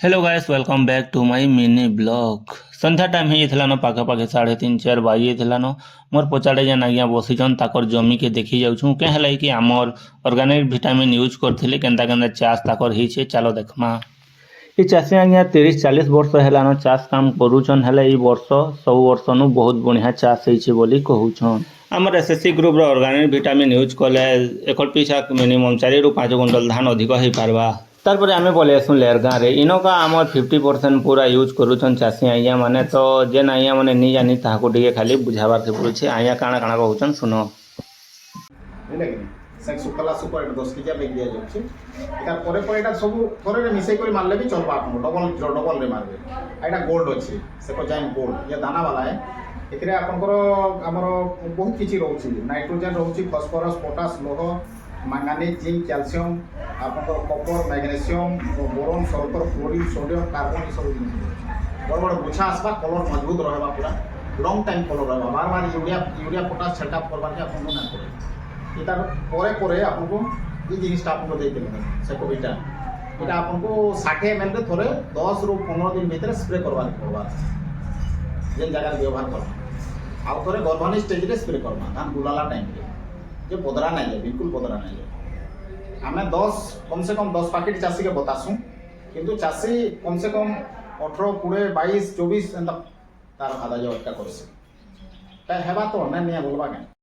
Hello guys welcome back to my mini blog संध्या time ହେଇଯାଇଥିଲା ପାଖାପାଖି 3:30-4 ବାଜିଯାଇଥିଲା मोर पचाड़े जेन आज्ञा बसीचन ताकर जमी के देखी जाऊँ क्या है कि आमर ऑर्गेनिक विटामिन यूज करथिले केंता केंता चाष ताकर ହେଇছে चलो देखमा। ये चाषी आज्ञा 30-40 वर्ष है चाष काम करूछन हेले ई वर्ष सब वर्ष नु बहुत बढ़िया चाष ହେଇছে बोली कहूछन। आमर एसएससी ग्रुप रो ऑर्गेनिक विटामिन यूज कले एकड़ पीछा मिनिमम 4 ରୁ 5 कुंटल धान अधिक हो पारबा। तारपरे आमे बोले आसुँ लेर गाँ रे इनका आमर 50% पूरा यूज करूछन चाषी आइया माने तो जेन आइया माने नहीं जानी ताको टिके खाली बुझाबार के पड़ुछे आइया काଣା काଣା कहउछन सुनो। से सुखला सुपर 10 केजी बेग दिया जाउछे एटा परे परे एटा सब थोरे रे मिसै करी मारले भी चलबा आपन डबल रे मारबे एटा गोल्ड अछि से को जाइन गोल्ड ये दाना वाला है एकरे आपन को हमर बहुत किछि रहउछि नाइट्रोजन रहउछि फास्फोरस पोटास लोह मैंगानीज जिंक कैल्शियम आपन को copper magnesium boron sulphur chlorine sodium carbon ई सब बड़ बड़ गुछा आसबा कलर मजबूत रहबा पूरा लॉन्ग टाइम कलर रहबा बार बार यूरिया पोटास छिड़काव करबा के आपन ना करे इतार परे परे आपको ये जिनिसटा आपको दे देबे से कोविटा एटा आपको 60 ml रे थोरे 10 ରୁ 15 दिन भीतर स्प्रे करबा पड़बा जे जगह व्यवहार कर आ थोरे गर्भनी स्टेज रे स्प्रे करबा धान गुलाला टाइम रे जे बदरा नहीं है बिल्कुल बदरा नहीं है हमें 10 कम से कम 10 पैकेट चासी के बतासु किंतु चासी कम से कम 18 20 22 24 एंता तार आधा जो अटका करसे ता हेबा तो ना बोलबा के